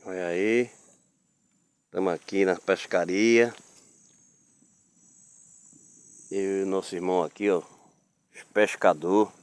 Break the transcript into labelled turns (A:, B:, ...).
A: Olha aí. Estamos aqui na pescaria. Eu e o nosso irmão aqui, ó. Os pescador.